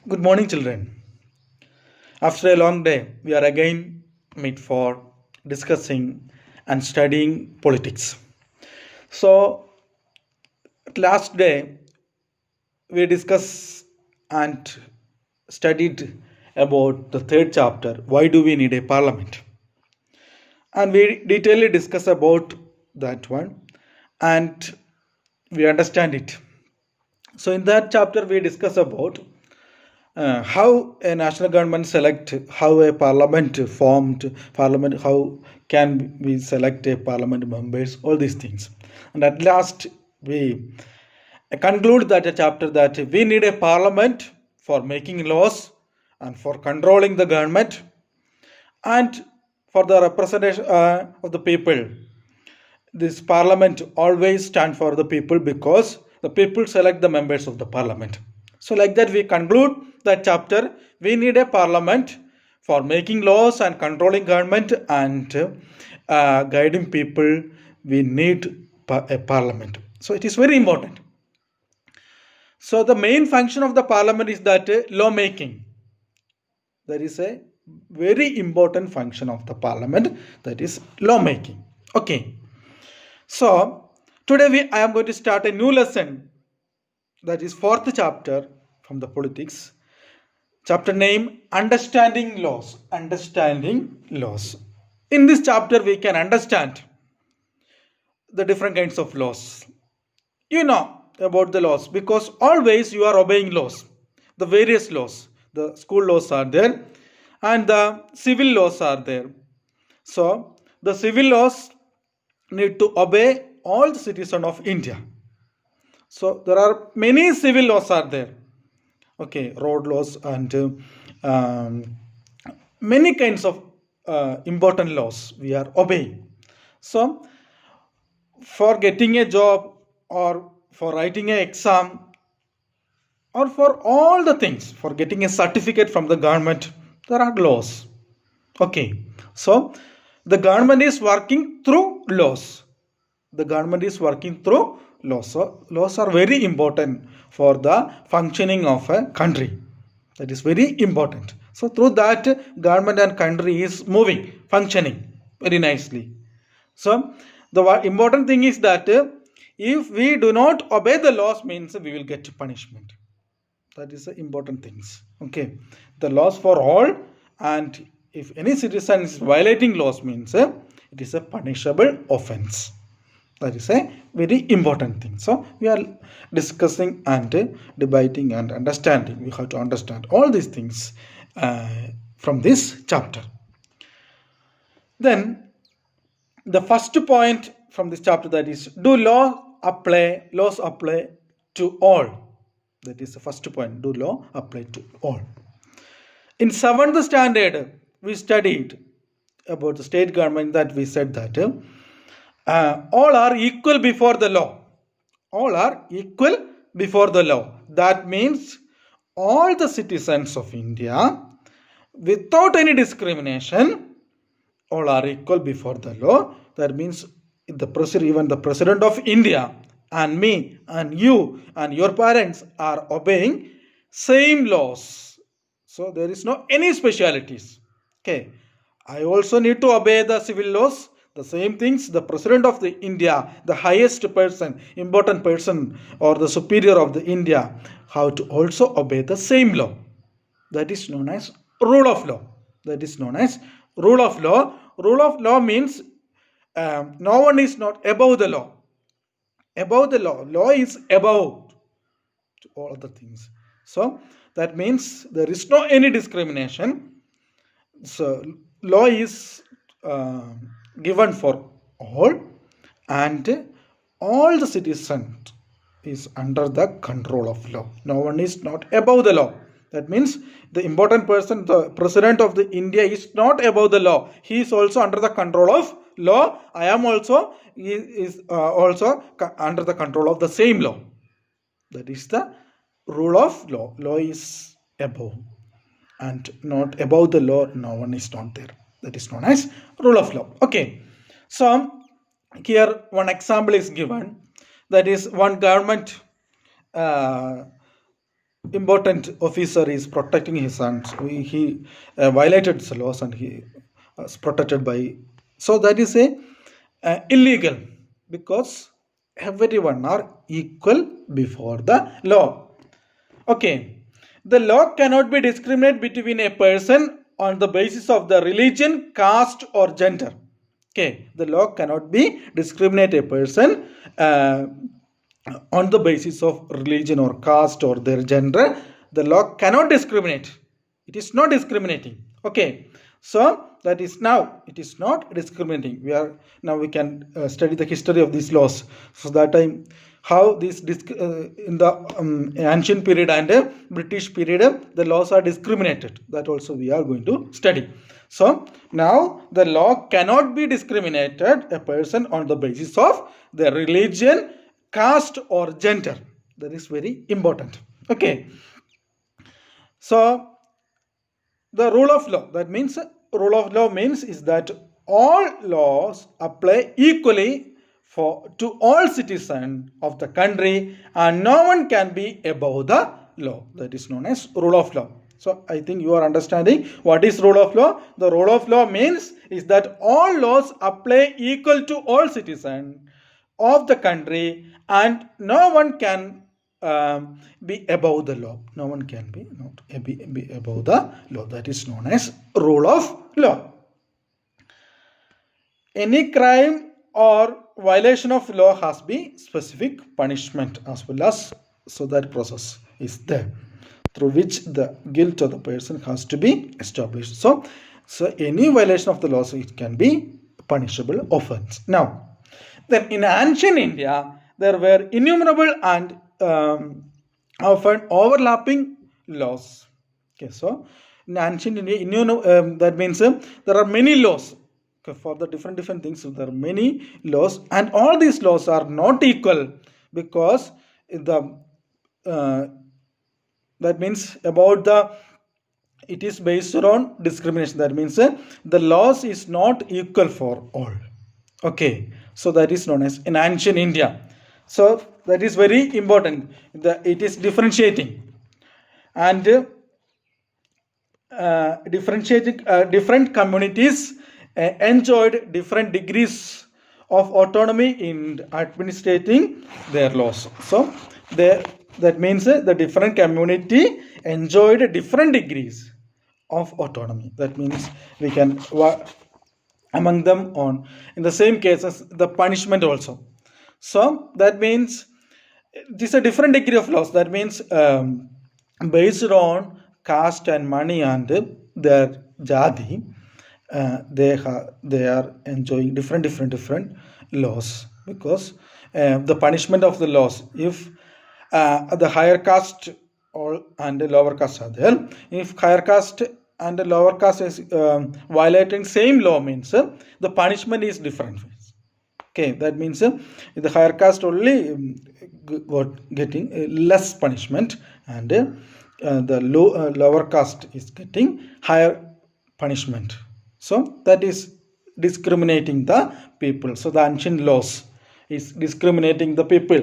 Good morning, children. After a long day, we are again meet for discussing and studying politics. So, last day we discussed and studied about the third chapter. Why do we need a parliament? And we detailedly discuss about that one, and we understand it. So, in that chapter, we discuss about how a national government select, how a parliament formed, parliament, how can we select a parliament members, all these things. And at last we conclude that a chapter that we need a parliament for making laws and for controlling the government and for the representation of the people. This parliament always stand for the people because the people select the members of the parliament. So like that we conclude that chapter. We need a parliament for making laws and controlling government and guiding people. We need a parliament, so it is very important. So the main function of the parliament is that law making. There is a very important function of the parliament, that is law making. Okay. So today I am going to start a new lesson, that is fourth chapter from the politics. Chapter name Understanding Laws. Understanding Laws. In this chapter we can understand the different kinds of laws. You know about the laws because always you are obeying laws. The various laws. The school laws are there and the civil laws are there. So the civil laws need to obey all the citizens of India. So there are many civil laws are there. Okay, road laws and many kinds of important laws we are obeying. So for getting a job or for writing an exam or for all the things, for getting a certificate from the government, there are laws. Okay, so the government is working through laws. The government is working through laws. So laws are very important for the functioning of a country. That is very important. So through that, government and country is moving, functioning very nicely. So the important thing is that if we do not obey the laws, means we will get punishment. That is the important things. Okay, the laws for all, and if any citizen is violating laws, means it is a punishable offense. That is a very important thing. So we are discussing and debating and understanding. We have to understand all these things from this chapter. Then the first point from this chapter, that is, do laws apply to all? That is the first point. Do law apply to all? In 7th standard, we studied about the state government, that we said that all are equal before the law. All are equal before the law. That means all the citizens of India, without any discrimination, all are equal before the law. That means even the president of India and me and you and your parents are obeying same laws. So there is no any specialities. Okay, I also need to obey the civil laws. The same things the president of the India, the highest person, important person, or the superior of the India, have to also obey the same law. That is known as rule of law. That is known as rule of law. Rule of law means no one is not above the law. Above the law. Law is above all other things. So that means there is no any discrimination. So law is given for all, and all the citizens is under the control of law. No one is not above the law. That means the important person, the president of the India, is not above the law. He is also under the control of law. I am also also under the control of the same law. That is the rule of law. Law is above, and not above the law, no one is not there. That is known as rule of law. Okay, so here one example is given, that is one government important officer is protecting his sons. He violated the laws and he was protected by. So that is a illegal, because everyone are equal before the law. Okay, the law cannot be discriminate between a person on the basis of the religion, caste, or gender. Okay, the law cannot be discriminate a person on the basis of religion or caste or their gender. The law cannot discriminate. It is not discriminating. Okay, so that is now it is not discriminating. We can study the history of these laws. So that time how this in the ancient period and British period the laws are discriminated. That also we are going to study. So now the law cannot be discriminated a person on the basis of their religion, caste, or gender. That is very important. Okay, so the rule of law, that means rule of law means is that all laws apply equally to all citizens of the country and no one can be above the law. That is known as rule of law. So I think you are understanding what is rule of law. The rule of law means is that all laws apply equal to all citizens of the country and no one can be above the law. No one can be above the law. That is known as rule of law. Any crime or violation of law has be specific punishment as well as, so that process is there through which the guilt of the person has to be established. So any violation of the laws, it can be punishable offense. Now, then in ancient India, there were innumerable and often overlapping laws. Okay, so in ancient India, that means there are many laws. Okay, for the different things. So there are many laws, and all these laws are not equal because that means about the it is based on discrimination. That means the laws is not equal for all. Okay, so that is known as in ancient India. So that is very important. It is differentiating and differentiating different communities enjoyed different degrees of autonomy in administrating their laws. So that means the different community enjoyed different degrees of autonomy. That means we can among them on in the same cases the punishment also. So that means this is a different degree of laws. That means based on caste and money and their jati, they are enjoying different laws because the punishment of the laws, if the higher caste and the lower caste are there, if higher caste and the lower caste is violating same law, means the punishment is different. Okay, that means the higher caste only getting less punishment and the lower caste is getting higher punishment. So that is discriminating the people. So the ancient laws is discriminating the people.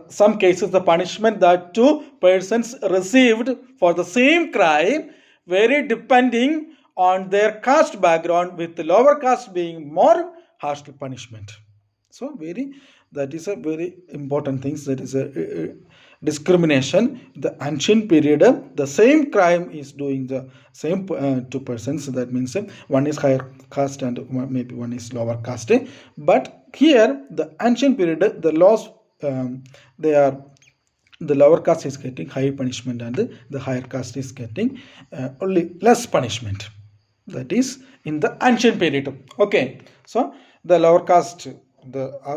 Some cases the punishment that two persons received for the same crime vary depending on their caste background, with the lower caste being more harsh punishment. So that is a very important thing. That is a discrimination. The ancient period, the same crime is doing the same two persons. That means one is higher caste and maybe one is lower caste. But here, the ancient period, the laws the lower caste is getting higher punishment and the higher caste is getting only less punishment. That is in the ancient period. Okay, so the lower caste,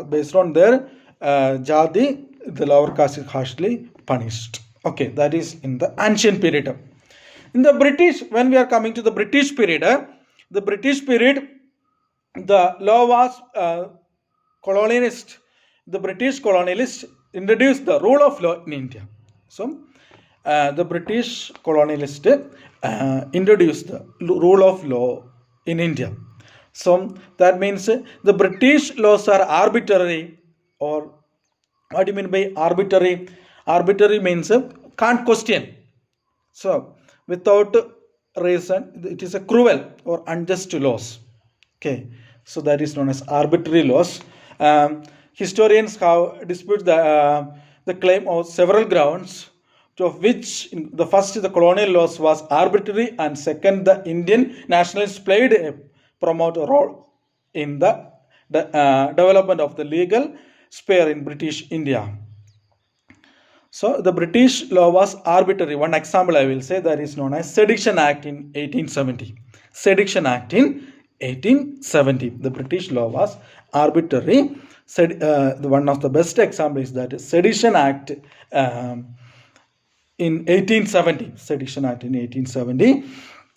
based on their jati, the lower caste is harshly punished. Okay, that is in the ancient period. In the British, when we are coming to the British period, the law was colonialist. The British colonialists introduced the rule of law in India. So the British colonialists introduced the rule of law in India. So that means the British laws are arbitrary. Or what do you mean by arbitrary? Arbitrary means can't question. So without reason, it is a cruel or unjust laws. Okay, so that is known as arbitrary laws. Historians have disputed the claim of several grounds, of which the first, the colonial laws, was arbitrary, and second, the Indian nationalists played a promoter role in the development of the legal sphere in British India. So the British law was arbitrary. One example I will say, that is known as Sedition Act in 1870. Sedition Act in 1870. The British law was arbitrary. One of the best examples is that Sedition Act in 1870. Sedition Act in 1870.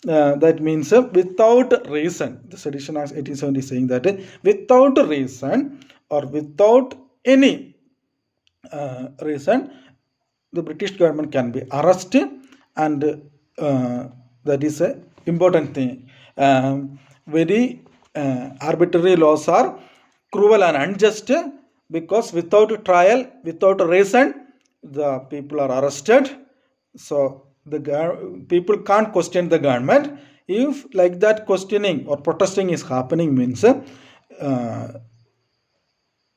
That means without reason. The Sedition Act 1870 is saying that without reason or without any reason, the British government can be arrested, and that is a important thing. Very arbitrary laws are cruel and unjust, because without trial, without reason, the people are arrested. So the people can't question the government. If like that questioning or protesting is happening, means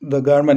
the government